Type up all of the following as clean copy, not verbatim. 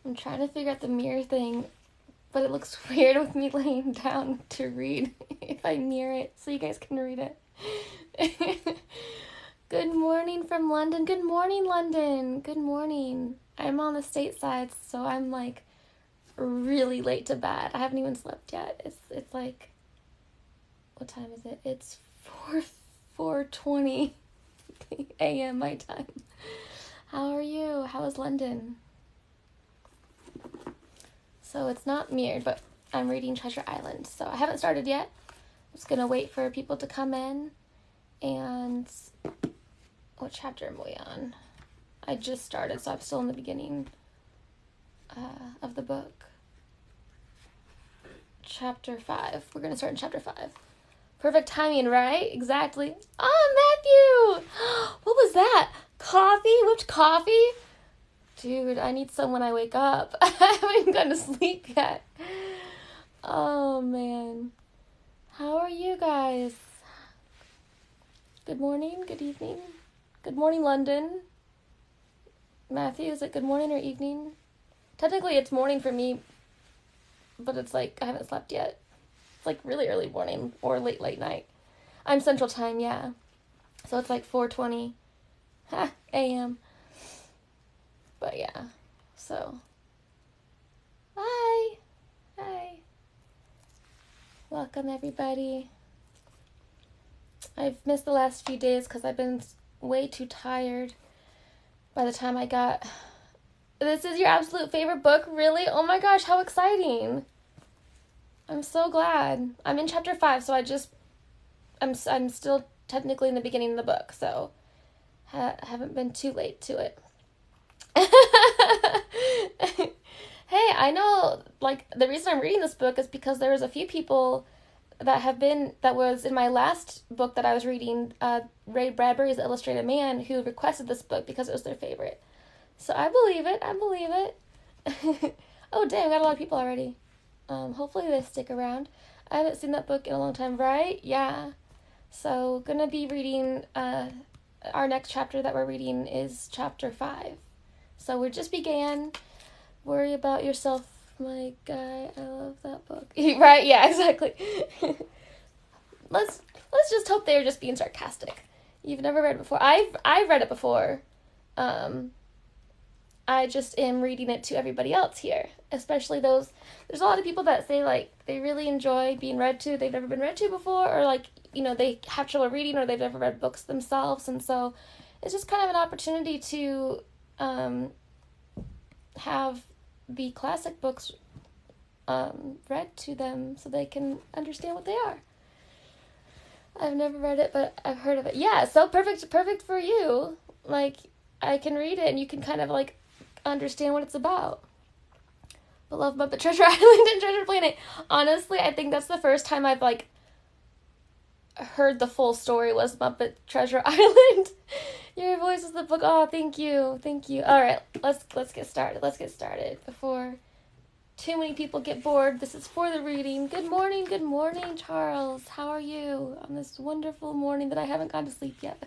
I'm trying to figure out the mirror thing, but it looks weird with me laying down to read if I mirror it so you guys can read it. Good morning from London. Good morning, London. Good morning. I'm on the stateside, so I'm like really late to bed. I haven't even slept yet. It's like, what time is it? It's 4:20 a.m. my time. How are you? How is London? So it's not mirrored, but I'm reading Treasure Island. So I haven't started yet. I'm just gonna wait for people to come in. And what chapter am we on? I just started, so I'm still in the beginning of the book. Chapter 5. We're gonna start in chapter 5. Perfect timing, right? Exactly. Oh, Matthew! What was that? Coffee? Whipped coffee? Dude, I need some when I wake up. I haven't even gone to sleep yet. Oh, man. How are you guys? Good morning, good evening. Good morning, London. Matthew, is it good morning or evening? Technically, it's morning for me, but it's like I haven't slept yet. It's like really early morning or late night. I'm Central Time, yeah. So it's like 4:20 a.m. But yeah, so hi. Welcome, everybody. I've missed the last few days because I've been way too tired by the time I got... This is your absolute favorite book? Really? Oh my gosh, how exciting. I'm so glad. I'm in chapter 5, so I'm still technically in the beginning of the book, so haven't been too late to it. Hey, I know, like, the reason I'm reading this book is because there was a few people that was in my last book that I was reading, Ray Bradbury's The Illustrated Man, who requested this book because it was their favorite. So I believe it. Oh, dang, I got a lot of people already. Hopefully they stick around. I haven't seen that book in a long time, right? Yeah. So, gonna be reading, our next chapter that we're reading is chapter 5. So we just began. Worry About Yourself, my guy. I love that book. Right? Yeah, exactly. Let's just hope they're just being sarcastic. You've never read it before. I've read it before. I just am reading it to everybody else here, especially there's a lot of people that say, like, they really enjoy being read to, they've never been read to before, or, like, you know, they have trouble reading, or they've never read books themselves, and so it's just kind of an opportunity to have the classic books read to them so they can understand what they are. I've never read it, but I've heard of it. Yeah, so perfect for you. Like, I can read it and you can kind of, like, understand what it's about. Beloved Muppet Treasure Island and Treasure Planet. Honestly, I think that's the first time I've, like, heard the full story was Muppet Treasure Island. Your voice is the book. Oh, thank you. All right, let's get started before too many people get bored. This is for the reading. Good morning, Charles. How are you on this wonderful morning that I haven't gone to sleep yet?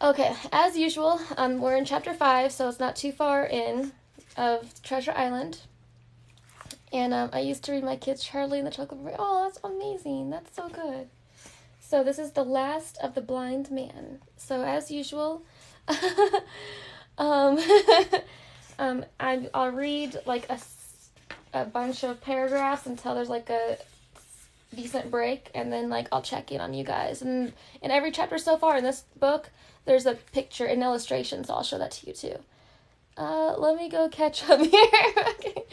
Okay, as usual, we're in chapter 5, so it's not too far in of Treasure Island. And I used to read my kids Charlie and the Chocolate Factory. Oh, that's amazing. That's so good. So this is the last of the blind man. So as usual, I'll read like a bunch of paragraphs until there's like a decent break, and then like I'll check in on you guys. And in every chapter so far in this book, there's a picture, an illustration, so I'll show that to you too. Let me go catch up here. Okay.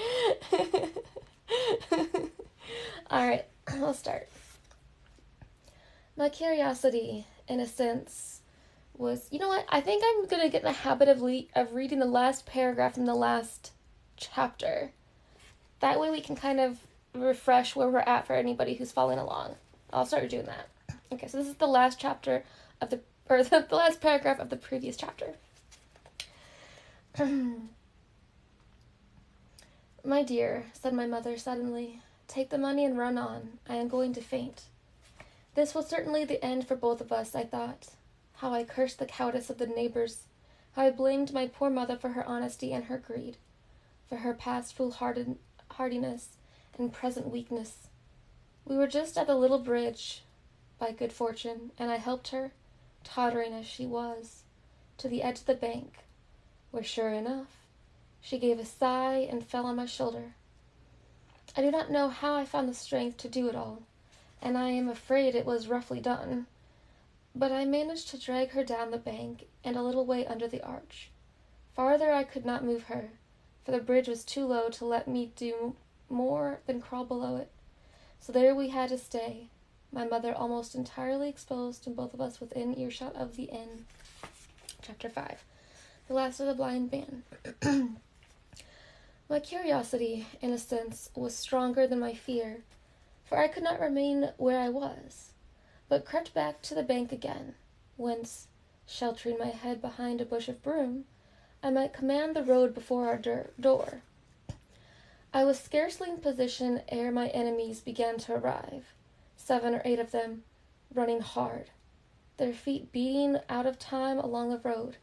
All right, I'll start. My curiosity, in a sense, was, you know what? I think I'm going to get in the habit of reading the last paragraph in the last chapter. That way we can kind of refresh where we're at for anybody who's following along. I'll start doing that. Okay, so this is the last chapter of the last paragraph of the previous chapter. My dear, said my mother suddenly, take the money and run on. I am going to faint. This was certainly the end for both of us, I thought. How I cursed the cowardice of the neighbors. how I blamed my poor mother for her honesty and her greed, for her past foolhardiness and present weakness. We were just at the little bridge, by good fortune, and I helped her, tottering as she was, to the edge of the bank, where, sure enough, she gave a sigh and fell on my shoulder. I do not know how I found the strength to do it all, and I am afraid it was roughly done, but I managed to drag her down the bank and a little way under the arch. Farther I could not move her, for the bridge was too low to let me do more than crawl below it. So there we had to stay, my mother almost entirely exposed and both of us within earshot of the inn. Chapter 5. The Last of the Blind Man. My curiosity, in a sense, was stronger than my fear, for I could not remain where I was, but crept back to the bank again, whence, sheltering my head behind a bush of broom, I might command the road before our door. I was scarcely in position ere my enemies began to arrive, 7 or 8 of them, running hard, their feet beating out of time along the road,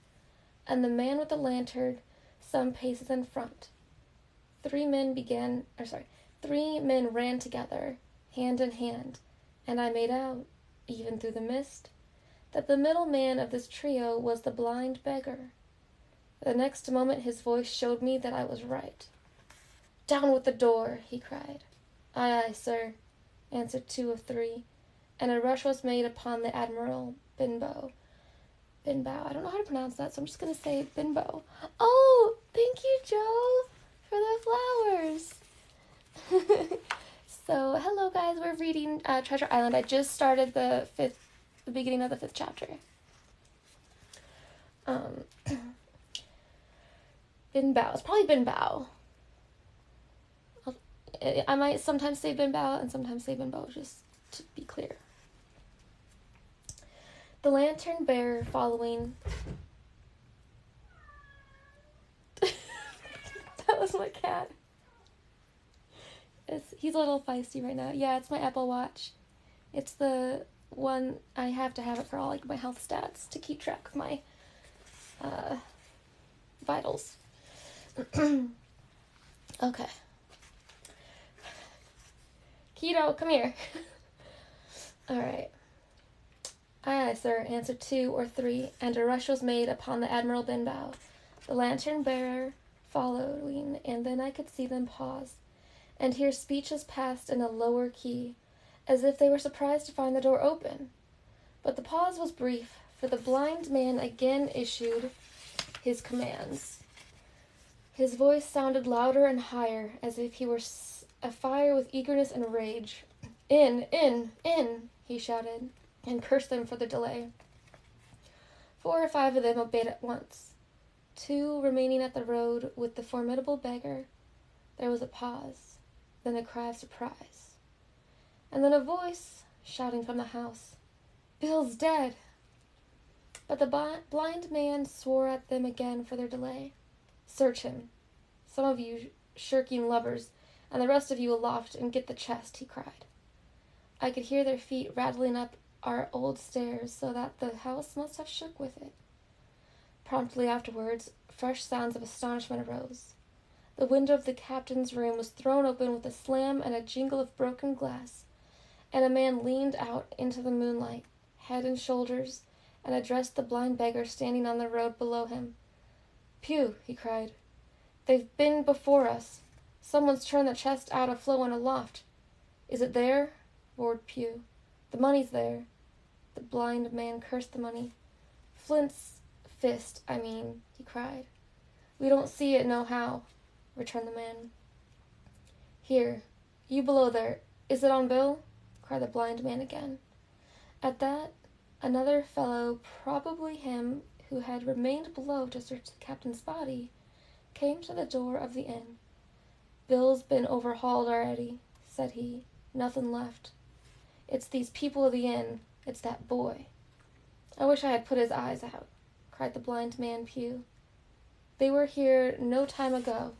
and the man with the lantern some paces in front. 3 men ran together, hand in hand, and I made out, even through the mist, that the middle man of this trio was the blind beggar. The next moment his voice showed me that I was right. "Down with the door," he cried. "Aye, aye, sir," answered 2 of 3, and a rush was made upon the Admiral Benbow. I don't know how to pronounce that, so I'm just going to say Benbow. Oh, thank you, Joe, for the flowers. So, hello guys, we're reading Treasure Island. I just started the beginning of the 5th chapter. Benbow. It's probably Benbow. I might sometimes say Benbow and sometimes say Benbow, just to be clear. The lantern bearer following. That was my cat. He's a little feisty right now. Yeah, it's my Apple Watch. It's the one I have to have it for all like my health stats to keep track of my vitals. Okay. Keto, come here. All right. Aye, aye, sir, answered 2 or 3, and a rush was made upon the Admiral Benbow, the lantern-bearer following, and then I could see them pause, and hear speeches passed in a lower key, as if they were surprised to find the door open. But the pause was brief, for the blind man again issued his commands. His voice sounded louder and higher, as if he were afire with eagerness and rage. In, he shouted, and cursed them for the delay. 4 or 5 of them obeyed at once, 2 remaining at the road with the formidable beggar. There was a pause, then a cry of surprise, and then a voice shouting from the house, "Bill's dead!" But the blind man swore at them again for their delay. "Search him, some of you shirking lubbers, and the rest of you aloft and get the chest," he cried. I could hear their feet rattling up our old stairs, so that the house must have shook with it. Promptly afterwards, fresh sounds of astonishment arose. The window of the captain's room was thrown open with a slam and a jingle of broken glass, and a man leaned out into the moonlight, head and shoulders, and addressed the blind beggar standing on the road below him. "Pew," he cried, "they've been before us. Someone's turned the chest out of flow and aloft." "Is it there?" roared Pew. "The money's there." The blind man cursed the money. "Flint's fist, I mean," he cried. "We don't see it nohow," returned the man. "Here, you below there, is it on Bill?" cried the blind man again. At that, another fellow, probably him who had remained below to search the captain's body, came to the door of the inn. "Bill's been overhauled already," said he. "Nothing left. It's these people of the inn. It's that boy." "I wish I had put his eyes out," cried the blind man Pew. "They were here no time ago.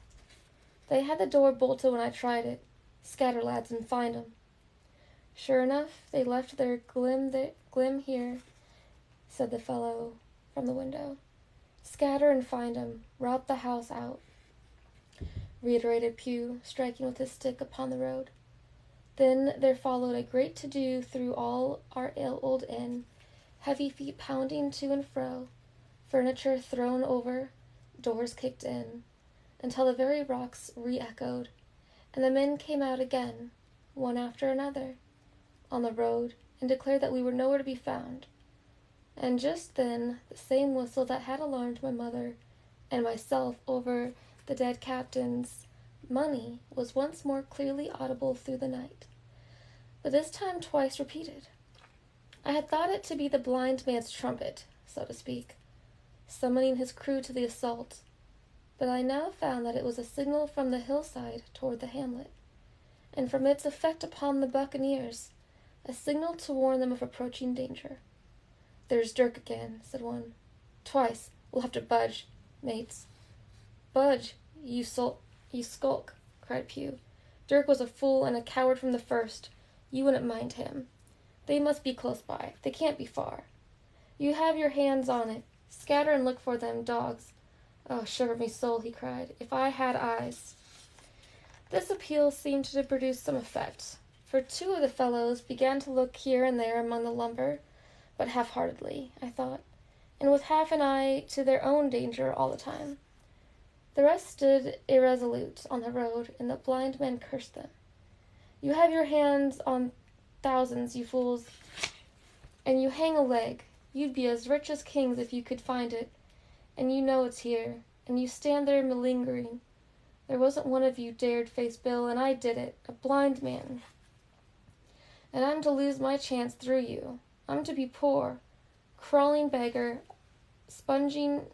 They had the door bolted when I tried it. Scatter, lads, and find 'em." "Sure enough, they left their glim here," said the fellow from the window. Scatter and find 'em. Rout the house out," reiterated Pew, striking with his stick upon the road. Then there followed a great to-do through all our old inn, heavy feet pounding to and fro, furniture thrown over, doors kicked in, until the very rocks re-echoed, and the men came out again, one after another, on the road, and declared that we were nowhere to be found. And just then the same whistle that had alarmed my mother and myself over the dead captain's money was once more clearly audible through the night, but this time twice repeated. I had thought it to be the blind man's trumpet, so to speak, summoning his crew to the assault, but I now found that it was a signal from the hillside toward the hamlet, and from its effect upon the buccaneers, a signal to warn them of approaching danger. "There's Dirk again," said one. "Twice. We'll have to budge, mates." "Budge, you skulk," cried Pew. "Dirk was a fool and a coward from the first. You wouldn't mind him. They must be close by. They can't be far. You have your hands on it. Scatter and look for them, dogs." "Oh, shiver me soul," he cried. "If I had eyes." This appeal seemed to produce some effect, for two of the fellows began to look here and there among the lumber, but half-heartedly, I thought, and with half an eye to their own danger all the time. The rest stood irresolute on the road, and the blind men cursed them. "You have your hands on thousands, you fools, and you hang a leg. You'd be as rich as kings if you could find it, and you know it's here, and you stand there malingering. There wasn't one of you dared face Bill, and I did it, a blind man. And I'm to lose my chance through you. I'm to be poor, crawling beggar, sponging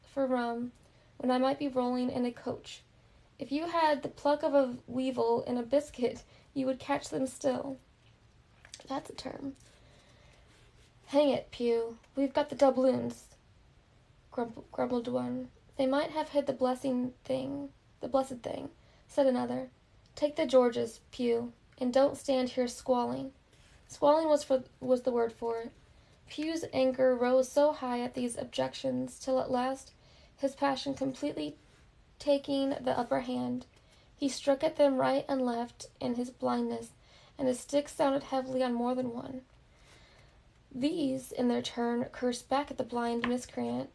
for rum, when I might be rolling in a coach. If you had the pluck of a weevil in a biscuit, you would catch them still." That's a term. "Hang it, Pew, we've got the doubloons," grumbled one. "They might have hid the blessed thing," said another. "Take the Georges, Pew, and don't stand here squalling." Squalling was the word for it. Pew's anger rose so high at these objections till at last, his passion completely taking the upper hand, he struck at them right and left in his blindness, and his stick sounded heavily on more than one. These, in their turn, cursed back at the blind miscreant,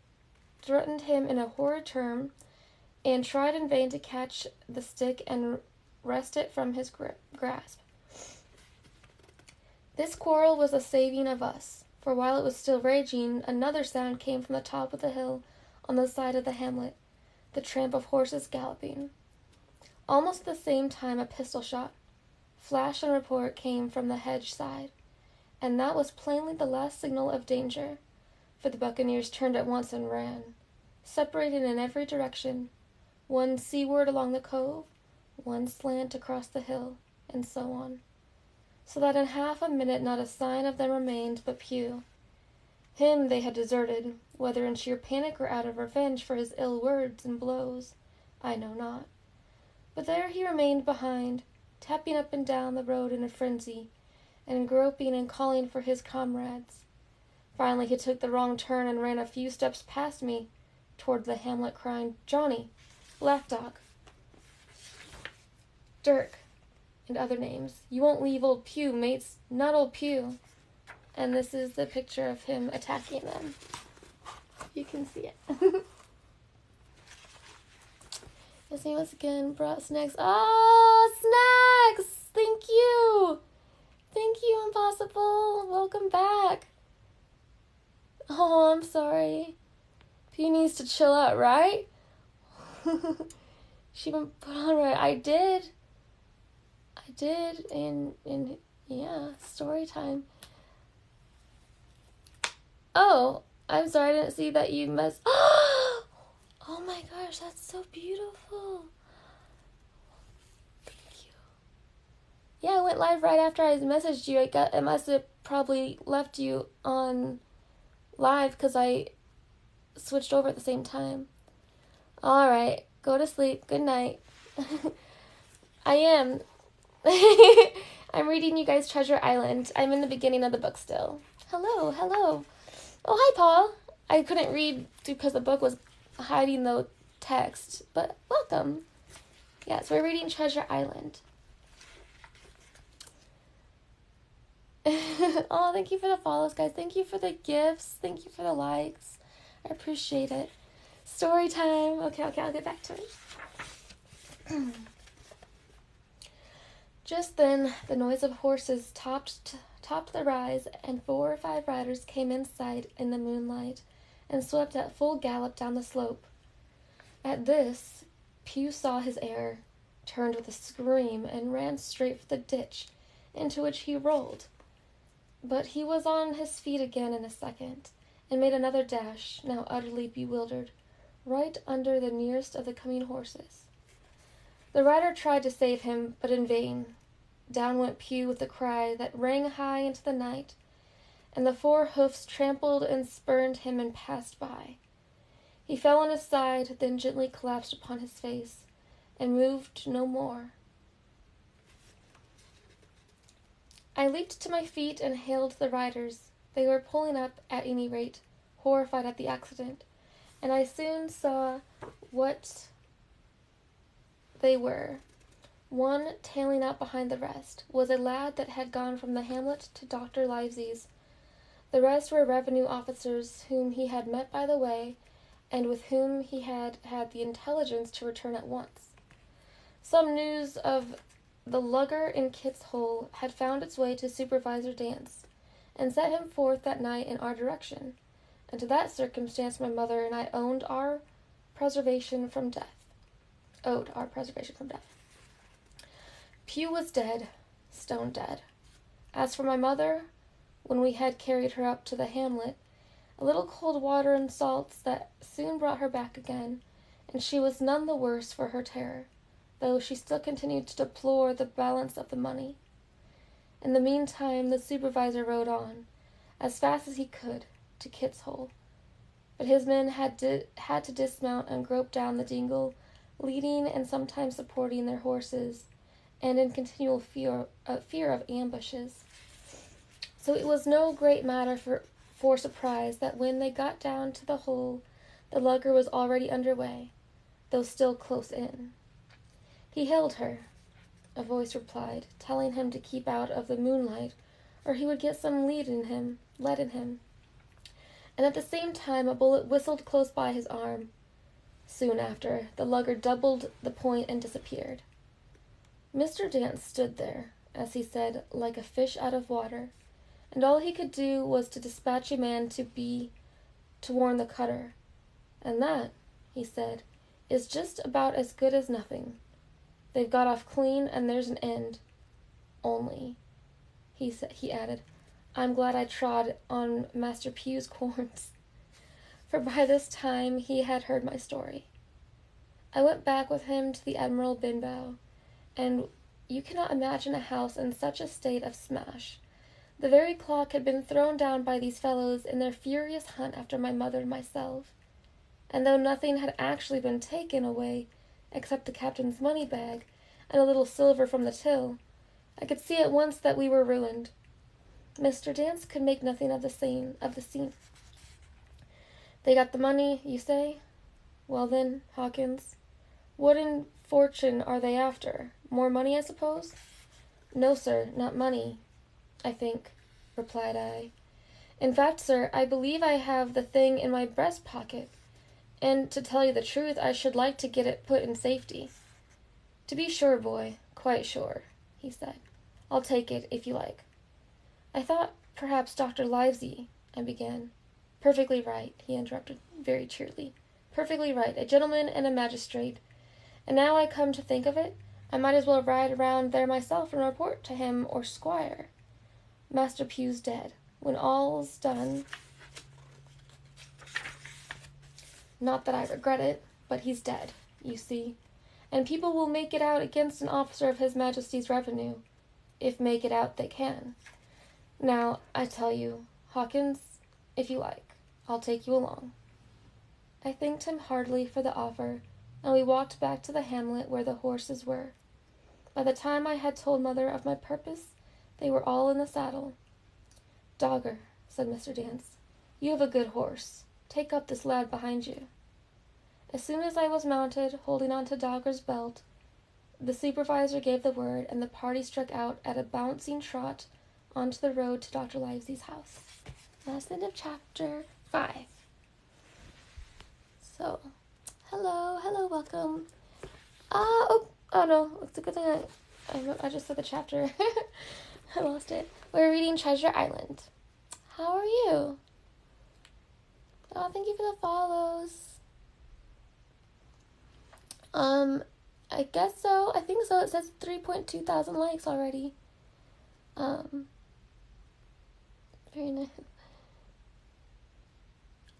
threatened him in a horrid term, and tried in vain to catch the stick and wrest it from his grasp. This quarrel was the saving of us, for while it was still raging, another sound came from the top of the hill on the side of the hamlet, the tramp of horses galloping. Almost at the same time a pistol shot, flash and report came from the hedge side, and that was plainly the last signal of danger, for the buccaneers turned at once and ran, separated in every direction, one seaward along the cove, one slant across the hill, and so on, so that in half a minute not a sign of them remained but Pew. Him they had deserted, whether in sheer panic or out of revenge for his ill words and blows, I know not. But there he remained behind, tapping up and down the road in a frenzy, and groping and calling for his comrades. Finally he took the wrong turn and ran a few steps past me, toward the hamlet, crying, "Johnny, Black Dog, Dirk," and other names. "You won't leave old Pew, mates, not old Pew." And this is the picture of him attacking them. You can see it. Yes, he once again brought snacks. Oh, snacks! Thank you! Thank you, Impossible. Welcome back. Oh, I'm sorry. Pew needs to chill out, right? She been put on right. I did. And yeah, story time. Oh, I'm sorry, I didn't see that you Oh my gosh, that's so beautiful. Thank you. Yeah, I went live right after I messaged you. I must have probably left you on live because I switched over at the same time. All right, go to sleep. Good night. I am. I'm reading you guys Treasure Island. I'm in the beginning of the book still. Hello. Oh, hi, Paul. I couldn't read because the book was hiding the text, but welcome. Yeah, so we're reading Treasure Island. Oh, thank you for the follows, guys. Thank you for the gifts. Thank you for the likes. I appreciate it. Story time. Okay, I'll get back to it. Just then, the noise of horses topped the rise, and 4 or 5 riders came in sight in the moonlight and swept at full gallop down the slope. At this, Pew saw his error, turned with a scream, and ran straight for the ditch, into which he rolled. But he was on his feet again in a second, and made another dash, now utterly bewildered, right under the nearest of the coming horses. The rider tried to save him, but in vain. Down went Pew with a cry that rang high into the night, and the 4 hoofs trampled and spurned him and passed by. He fell on his side, then gently collapsed upon his face, and moved no more. I leaped to my feet and hailed the riders. They were pulling up, at any rate, horrified at the accident, and I soon saw what they were. One, tailing out behind the rest, was a lad that had gone from the hamlet to Dr. Livesey's. The rest were revenue officers whom he had met by the way, and with whom he had had the intelligence to return at once. Some news of the lugger in Kit's Hole had found its way to Supervisor Dance, and set him forth that night in our direction, and to that circumstance my mother and I owed our preservation from death. Pew was dead, stone dead. As for my mother, when we had carried her up to the hamlet, a little cold water and salts that soon brought her back again, and she was none the worse for her terror, though she still continued to deplore the balance of the money. In the meantime, the supervisor rode on, as fast as he could, to Kit's Hole, but his men had to dismount and grope down the dingle, leading and sometimes supporting their horses, and in continual fear of ambushes. So it was no great matter for surprise that when they got down to the hole, the lugger was already under way, though still close in. He hailed her, a voice replied, telling him to keep out of the moonlight, or he would get some lead in him, and at the same time a bullet whistled close by his arm. Soon after, the lugger doubled the point and disappeared. Mr. Dance stood there, as he said, like a fish out of water, and all he could do was to dispatch a man to warn the cutter. And that, he said, is just about as good as nothing. They've got off clean, and there's an end. Only, he added, I'm glad I trod on Master Pew's corns, for by this time he had heard my story. I went back with him to the Admiral Benbow, and you cannot imagine a house in such a state of smash. The very clock had been thrown down by these fellows in their furious hunt after my mother and myself, and though nothing had actually been taken away except the captain's money bag and a little silver from the till, I could see at once that we were ruined. Mr. Dance could make nothing of the scene. They got the money, you say? Well then, Hawkins, what in fortune are they after? More money, I suppose? No, sir, not money, I think, replied I. In fact, sir, I believe I have the thing in my breast pocket, and to tell you the truth, I should like to get it put in safety. To be sure, boy, quite sure, he said. I'll take it, if you like. I thought perhaps Dr. Livesey, I began. Perfectly right, he interrupted very cheerily. Perfectly right, a gentleman and a magistrate. And now I come to think of it, I might as well ride around there myself and report to him or Squire. Master Pew's dead. When all's done, not that I regret it, but he's dead, you see, and people will make it out against an officer of His Majesty's revenue, if make it out they can. Now, I tell you, Hawkins, if you like, I'll take you along. I thanked him heartily for the offer, and we walked back to the hamlet where the horses were. By the time I had told Mother of my purpose, they were all in the saddle. Dogger, said Mr. Dance, you have a good horse. take up this lad behind you." As soon as I was mounted, holding on to Dogger's belt, the supervisor gave the word, and the party struck out at a bouncing trot onto the road to Dr. Livesey's house. That's the end of chapter 5. So, hello, welcome. Oh no, it's a good thing I just said the chapter. I lost it. We're reading Treasure Island. How are you? Oh, thank you for the follows. I guess so. I think so. It says 3.2 thousand likes already. Very nice.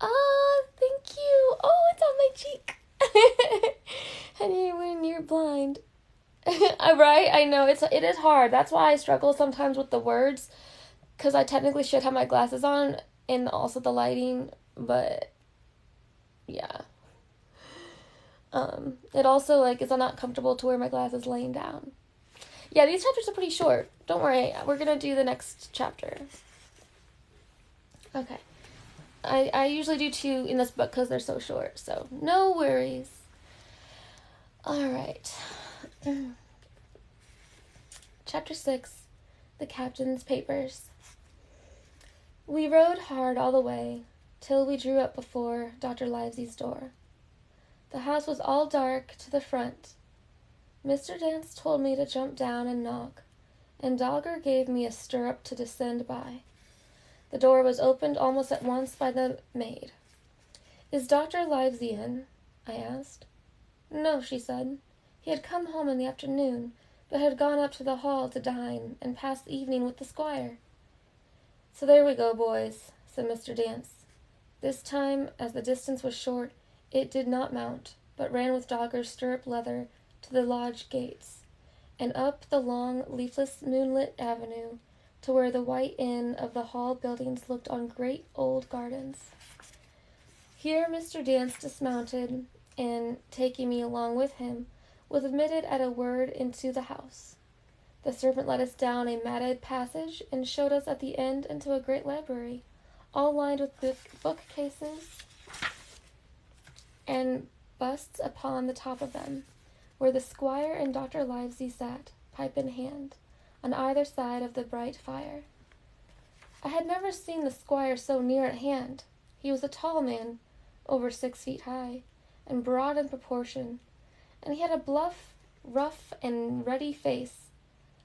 Oh, thank you. Oh, it's on my cheek. Honey, when you're blind. Right? I know. It is hard. That's why I struggle sometimes with the words. Because I technically should have my glasses on. And also the lighting. But, yeah. It also, is I'm not comfortable to wear my glasses laying down. Yeah, these chapters are pretty short. Don't worry. We're going to do the next chapter. Okay. I usually do 2 in this book because they're so short. So, no worries. Alright. Chapter 6. The Captain's Papers. We rode hard all the way, till we drew up before Dr. Livesey's door. The house was all dark to the front. Mr. Dance told me to jump down and knock, and Dogger gave me a stirrup to descend by. The door was opened almost at once by the maid. "Is Dr. Livesey in?" I asked. "No," she said. "He had come home in the afternoon, but had gone up to the hall to dine, and pass the evening with the squire." "So there we go, boys," said Mr. Dance. This time, as the distance was short, it did not mount, but ran with Dogger's stirrup leather to the lodge gates, and up the long, leafless, moonlit avenue, to where the white inn of the hall buildings looked on great old gardens. Here Mr. Dance dismounted, and, taking me along with him, was admitted at a word into the house. The servant led us down a matted passage, and showed us at the end into a great library, all lined with bookcases and busts upon the top of them, where the squire and Dr. Livesey sat, pipe in hand, on either side of the bright fire. I had never seen the squire so near at hand. He was a tall man, over 6 feet high, and broad in proportion, and he had a bluff, rough, and ruddy face,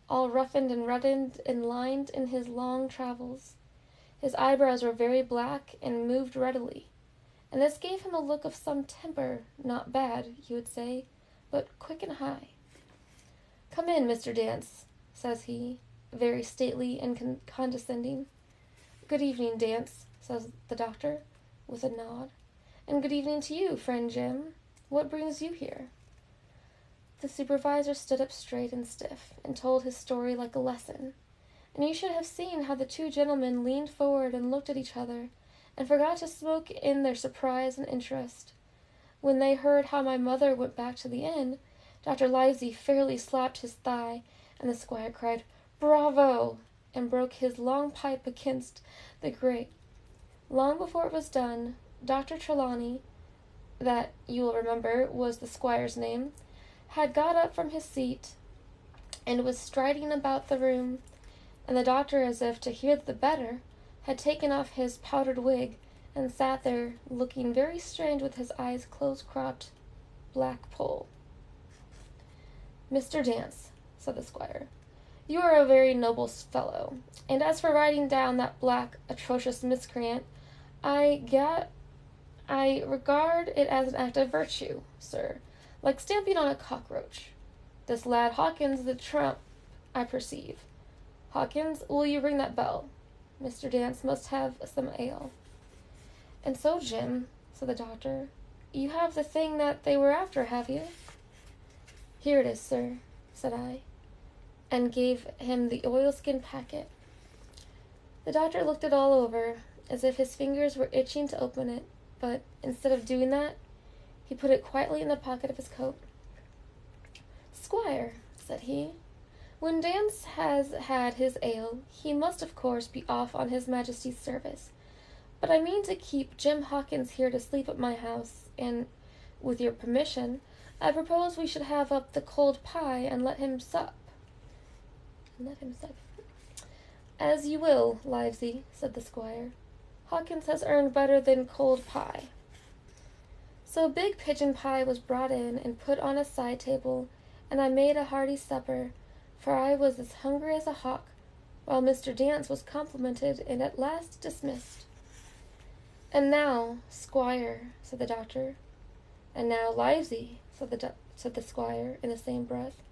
all roughened and reddened and lined in his long travels. His eyebrows were very black and moved readily, and this gave him a look of some temper, not bad, you would say, but quick and high. "Come in, Mr. Dance," says he, very stately and condescending. "Good evening, Dance," says the doctor, with a nod. "And good evening to you, friend Jim. What brings you here?" The supervisor stood up straight and stiff, and told his story like a lesson. And you should have seen how the 2 gentlemen leaned forward and looked at each other, and forgot to smoke in their surprise and interest. When they heard how my mother went back to the inn, Dr. Livesey fairly slapped his thigh, and the squire cried, "Bravo!" and broke his long pipe against the grate. Long before it was done, Dr. Trelawney, that, you will remember, was the squire's name, had got up from his seat, and was striding about the room, and the doctor, as if to hear the better, had taken off his powdered wig, and sat there, looking very strange with his eyes close-cropped, black poll. "Mr. Dance," said the squire, "you are a very noble fellow, and as for riding down that black, atrocious miscreant, I regard it as an act of virtue, sir, like stamping on a cockroach. This lad Hawkins the trump, I perceive. Hawkins, will you ring that bell? Mr. Dance must have some ale." "And so, Jim," said the doctor, "you have the thing that they were after, have you?" "Here it is, sir," said I, and gave him the oilskin packet. The doctor looked it all over, as if his fingers were itching to open it, but, instead of doing that, he put it quietly in the pocket of his coat. "Squire," said he, "when Dance has had his ale, he must of course be off on his Majesty's service. But I mean to keep Jim Hawkins here to sleep at my house, and, with your permission, I propose we should have up the cold pie and let him sup. As you will, Livesey, said the squire. Hawkins has earned better than cold pie. So big pigeon pie was brought in and put on a side table, and I made a hearty supper, for I was as hungry as a hawk, while Mr. Dance was complimented and at last dismissed. And now, squire, said the doctor. And now, Livesey, said the squire in the same breath.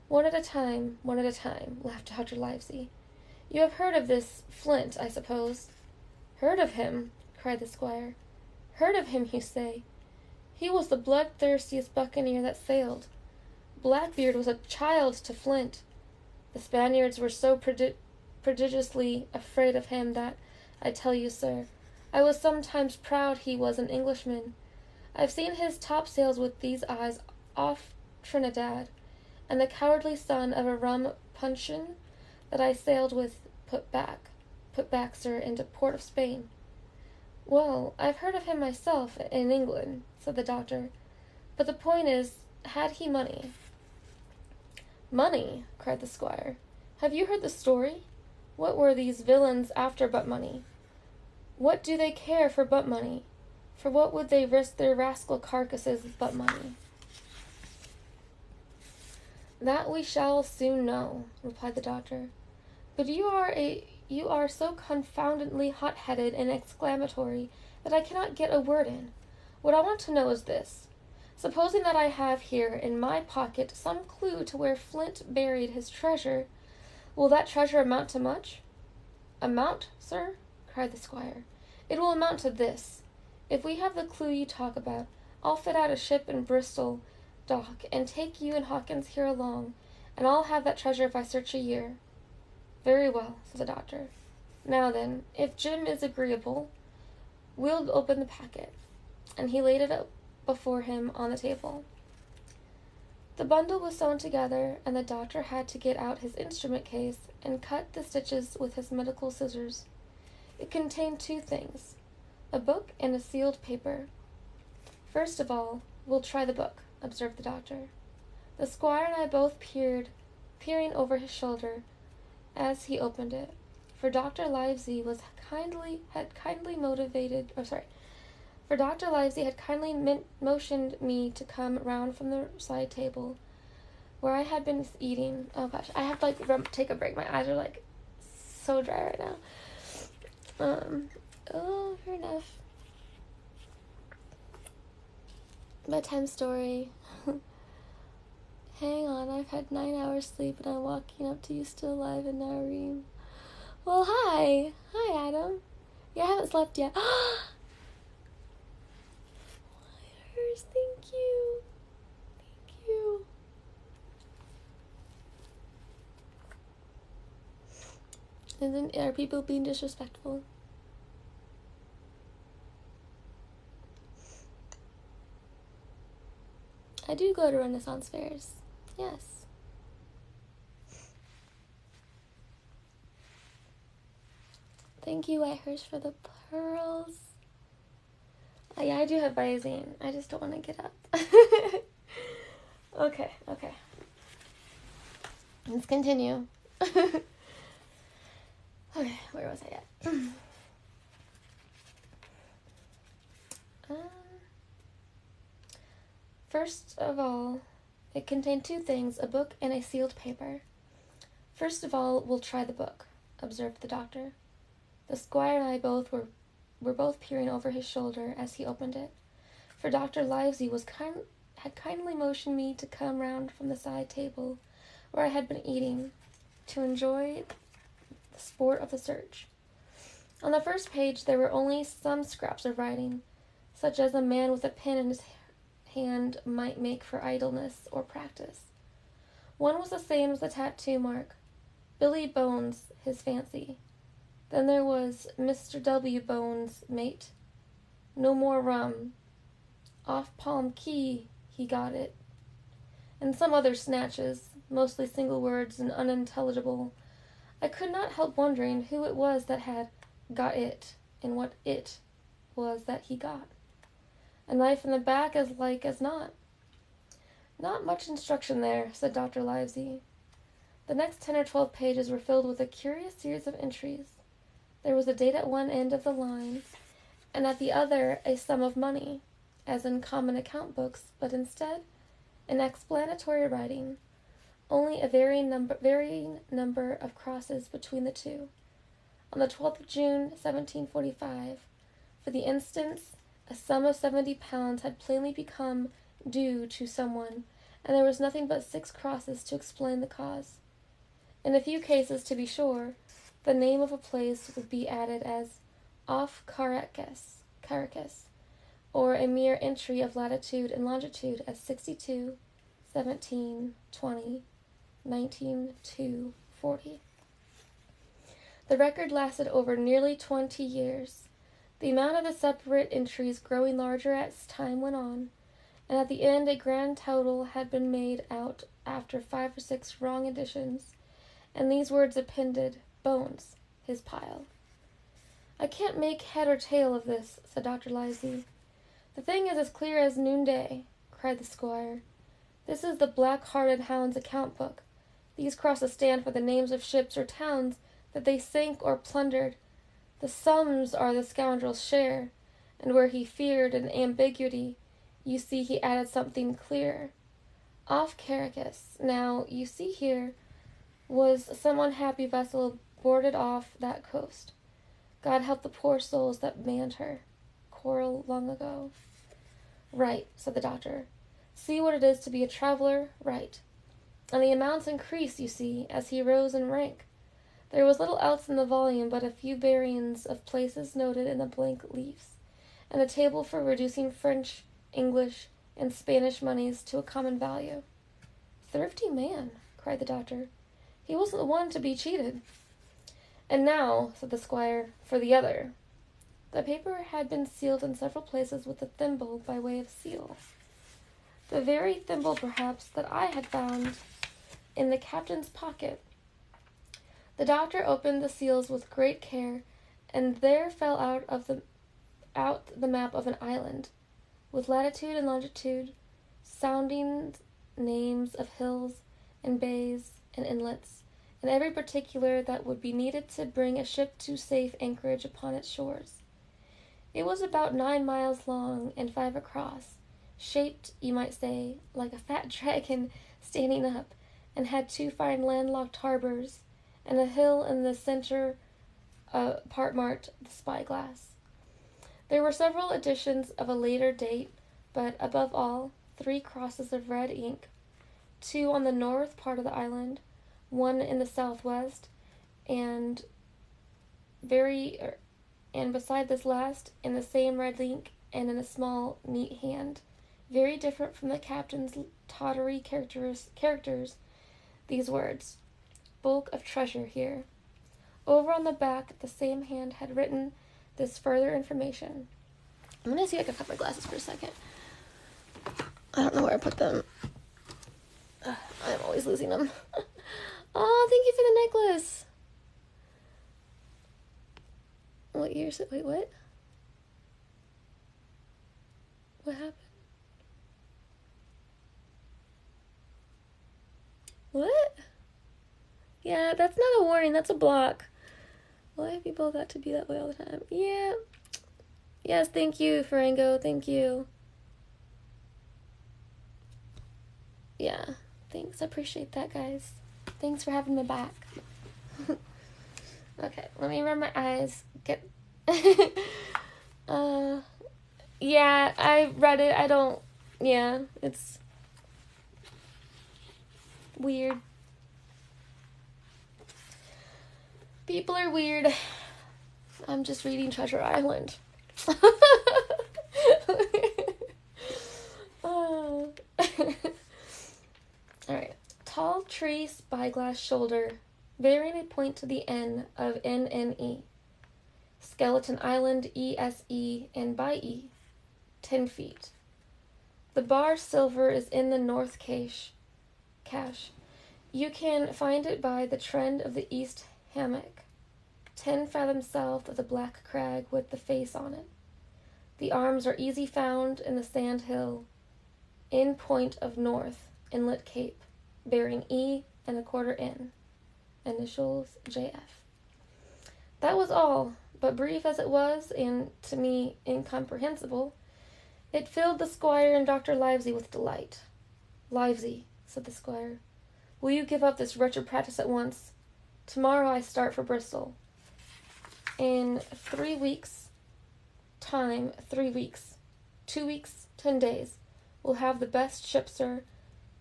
One at a time, laughed Dr. Livesey. You have heard of this Flint, I suppose? Heard of him? Cried the squire. Heard of him, you say? He was the bloodthirstiest buccaneer that sailed. Blackbeard was a child to Flint. The Spaniards were so prodigiously afraid of him that, I tell you, sir, I was sometimes proud he was an Englishman. I've seen his topsails with these eyes off Trinidad, and the cowardly son of a rum puncheon that I sailed with put back, sir, into port of Spain. Well, I've heard of him myself in England, said the doctor, but the point is, had he money? Money, cried the squire. Have you heard the story? What were these villains after but money? What do they care for but money? For what would they risk their rascal carcasses but money? That we shall soon know, replied the doctor. But you are so confoundedly hot-headed and exclamatory that I cannot get a word in. What I want to know is this. Supposing that I have here in my pocket some clue to where Flint buried his treasure, will that treasure amount to much? Amount, sir? Cried the squire. It will amount to this. If we have the clue you talk about, I'll fit out a ship in Bristol dock and take you and Hawkins here along, and I'll have that treasure if I search a year. Very well, said the doctor. Now then, if Jim is agreeable, we'll open the packet. And he laid it up before him on the table. The bundle was sewn together, and the doctor had to get out his instrument case and cut the stitches with his medical scissors. It contained two things, a book and a sealed paper. First of all, we'll try the book, observed the doctor. The squire and I both peering over his shoulder as he opened it, for Dr. Livesey had kindly motioned me to come round from the side table where I had been eating. Oh gosh, I have to take a break. My eyes are so dry right now. Fair enough. Bedtime story. Hang on, I've had 9 hours sleep and I'm walking up to you still alive and now reading. Well, hi. Hi, Adam. Yeah, I haven't slept yet. Lighters, thank you. Thank you. Are people being disrespectful? I do go to Renaissance fairs. Yes. Thank you, Whitehurst, for the pearls. Oh, yeah, I do have Visine. I just don't want to get up. Okay. Let's continue. Okay, where was I at? First of all, it contained two things, a book and a sealed paper. First of all, we'll try the book, observed the doctor. The squire and I were both peering over his shoulder as he opened it, for Dr. Livesey had kindly motioned me to come round from the side table where I had been eating, to enjoy the sport of the search. On the first page there were only some scraps of writing, such as a man with a pen in his hand might make for idleness or practice. One was the same as the tattoo mark, Billy Bones, his fancy. Then there was Mr. W. Bones, mate. No more rum. Off Palm Key, he got it. And some other snatches, mostly single words and unintelligible. I could not help wondering who it was that had got it. in what it was that he got. A knife in the back as like as not. Not much instruction there, said Dr. Livesey. The next 10 or 12 pages were filled with a curious series of entries. There was a date at one end of the line, and at the other a sum of money, as in common account books, but instead an explanatory writing, only a varying number of crosses between the two. On the 12th of June, 1745, for the instance, a sum of £70 had plainly become due to someone, and there was nothing but 6 crosses to explain the cause. In a few cases, to be sure, the name of a place would be added as off Caracas, or a mere entry of latitude and longitude as 62, 17, 20, 19, 2, 40. The record lasted over nearly 20 years, the amount of the separate entries growing larger as time went on, and at the end a grand total had been made out after 5 or 6 wrong additions, and these words appended, Bones, his pile. I can't make head or tail of this, said Dr. Livesey. The thing is as clear as noonday, cried the squire. This is the black-hearted hound's account book. These crosses stand for the names of ships or towns that they sank or plundered. The sums are the scoundrel's share, and where he feared an ambiguity, you see he added something clear. Off Caracas, now, you see here, was some unhappy vessel boarded off that coast. God help the poor souls that manned her. Quarrel long ago. Right, said the doctor. See what it is to be a traveler, right. And the amounts increased, you see, as he rose in rank. There was little else in the volume but a few bearings of places noted in the blank leaves, and a table for reducing French, English, and Spanish moneys to a common value. Thrifty man, cried the doctor. He wasn't the one to be cheated. And now, said the squire, for the other. The paper had been sealed in several places with a thimble by way of seal. The very thimble, perhaps, that I had found in the captain's pocket. The doctor opened the seals with great care, and there fell out the map of an island, with latitude and longitude, sounding names of hills and bays and inlets, and every particular that would be needed to bring a ship to safe anchorage upon its shores. It was about 9 miles long and 5 across, shaped, you might say, like a fat dragon standing up, and had 2 fine landlocked harbors, and a hill in the center part marked the Spyglass. There were several editions of a later date, but above all, 3 crosses of red ink, 2 on the north part of the island, 1 in the southwest, and beside this last, in the same red ink and in a small, neat hand, very different from the captain's tawdry characters, these words, bulk of treasure here. Over on the back, the same hand had written this further information. I'm going to see if I can put my glasses for a second. I don't know where I put them. I'm always losing them. Oh, thank you for the necklace. What year is it? Wait, what? What happened? What? Yeah, that's not a warning, that's a block. Why have people got to be that way all the time? Yeah. Yes, thank you, Farango, thank you. Yeah, thanks, I appreciate that, guys. Thanks for having me back. Okay, let me rub my eyes. Yeah, I read it, it's weird. People are weird. I'm just reading Treasure Island. Alright. Tall tree, spyglass shoulder, varying a point to the N of NNE. Skeleton Island, ESE, and by E. 10 feet. The bar silver is in the north cache. You can find it by the trend of the east hammock. 10 fathoms south of the black crag with the face on it. The arms are easy found in the sand hill, in point of north, inlet cape, bearing E and a quarter in. Initials JF. That was all, but brief as it was, and to me incomprehensible, it filled the squire and Dr. Livesey with delight. Livesey, said the squire, will you give up this wretched practice at once? Tomorrow I start for Bristol. In 3 weeks' time, 3 weeks, 2 weeks, 10 days, we'll have the best ship, sir,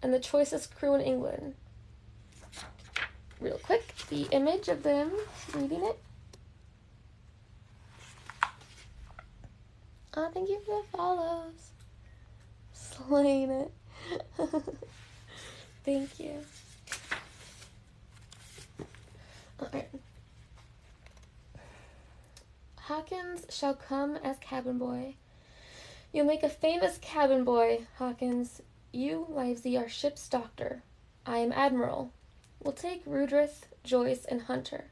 and the choicest crew in England. Real quick, the image of them reading it. Oh, thank you for the follows. Slaying it. Thank you. Alright. Hawkins shall come as cabin boy. You'll make a famous cabin boy, Hawkins. You, Livesey, are ship's doctor. I am admiral. We'll take Rudrith, Joyce, and Hunter.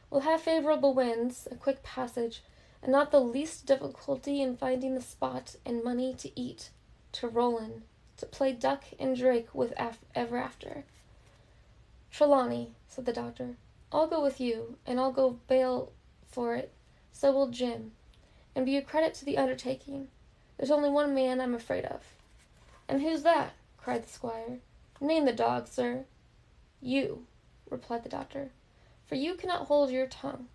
We'll have favorable winds, a quick passage, and not the least difficulty in finding the spot and money to eat, to roll in, to play duck and drake with ever after. Trelawney, said the doctor, I'll go with you, and I'll go bail for it. So will Jim, and be a credit to the undertaking. There's only one man I'm afraid of. And who's that? Cried the squire. Name the dog, sir. You, replied the doctor, for you cannot hold your tongue.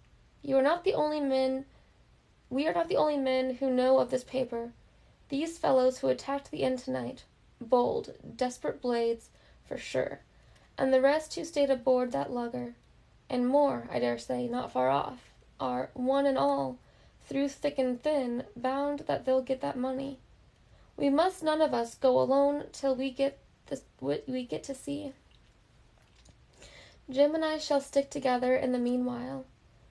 You are not the only men. We are not the only men who know of this paper. These fellows who attacked the inn tonight, bold, desperate blades, for sure, and the rest who stayed aboard that lugger, and more, I dare say, not far off, are, one and all, through thick and thin, bound that they'll get that money. We must none of us go alone till we get to sea. Jim and I shall stick together in the meanwhile.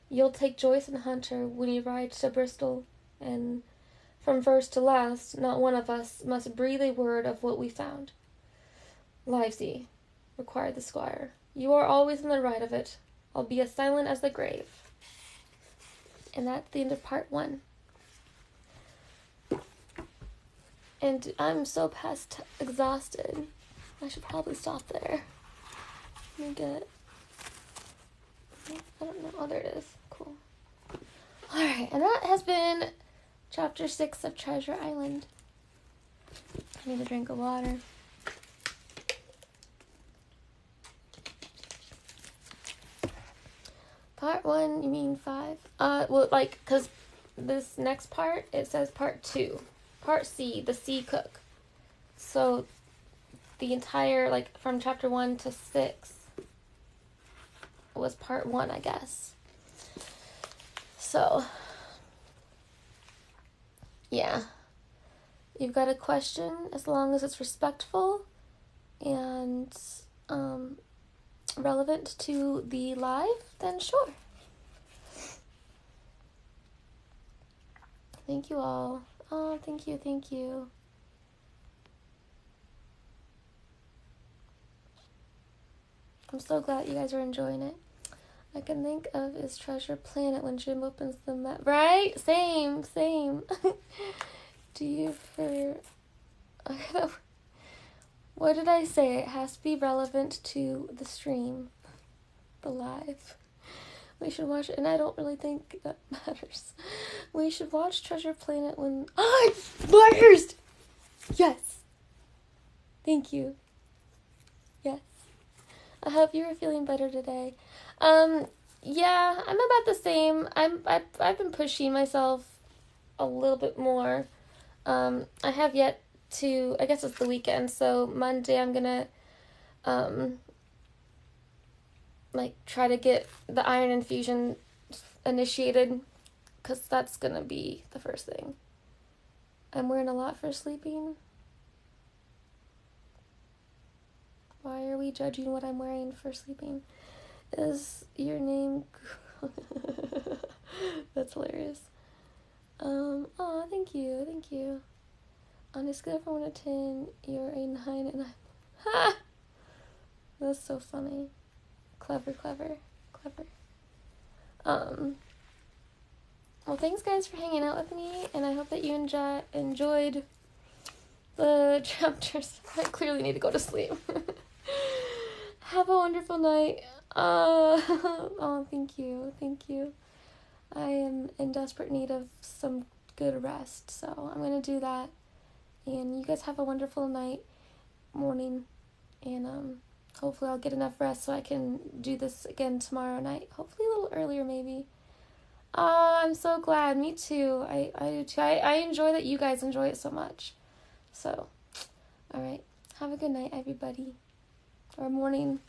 You'll take Joyce and Hunter when you ride to Bristol, and from first to last, not one of us must breathe a word of what we found. Livesey, required the squire, you are always in the right of it. I'll be as silent as the grave. And that's the end of part 1. And I'm so past exhausted. I should probably stop there. Let me get... I don't know. Oh, there it is. Cool. Alright, and that has been Chapter 6 of Treasure Island. I need a drink of water. Part 1, you mean 5? Well, like, because this next part, it says part 2. Part C, the sea cook. So, the entire, like, from chapter 1 to 6 was part 1, I guess. So, yeah. You've got a question, as long as it's respectful and, relevant to the live, then sure. Thank you all. Oh, thank you, thank you. I'm so glad you guys are enjoying it. I can think of is Treasure Planet when Jim opens the map. Right? Same. Do you for... What did I say? It has to be relevant to the stream. The live. We should watch it, and I don't really think that matters. We should watch Treasure Planet when... Oh, it's Blackhurst! Yes! Thank you. Yes. I hope you were feeling better today. Yeah, I'm about the same. I've been pushing myself a little bit more. I have yet to, I guess it's the weekend, so Monday I'm gonna, like, try to get the iron infusion initiated, because that's gonna be the first thing. I'm wearing a lot for sleeping. Why are we judging what I'm wearing for sleeping? Is your name... That's hilarious. Aw, thank you. On a scale from 1 to 10, you're a 9 and I'm... Ha! That's so funny. Clever. Well, thanks guys for hanging out with me, and I hope that you enjoyed the chapters. I clearly need to go to sleep. Have a wonderful night. Oh, thank you. I am in desperate need of some good rest, so I'm gonna do that. And you guys have a wonderful night, morning, and hopefully I'll get enough rest so I can do this again tomorrow night. Hopefully a little earlier, maybe. I'm so glad. Me too. I do too. I enjoy that you guys enjoy it so much. So, alright. Have a good night, everybody. Or morning.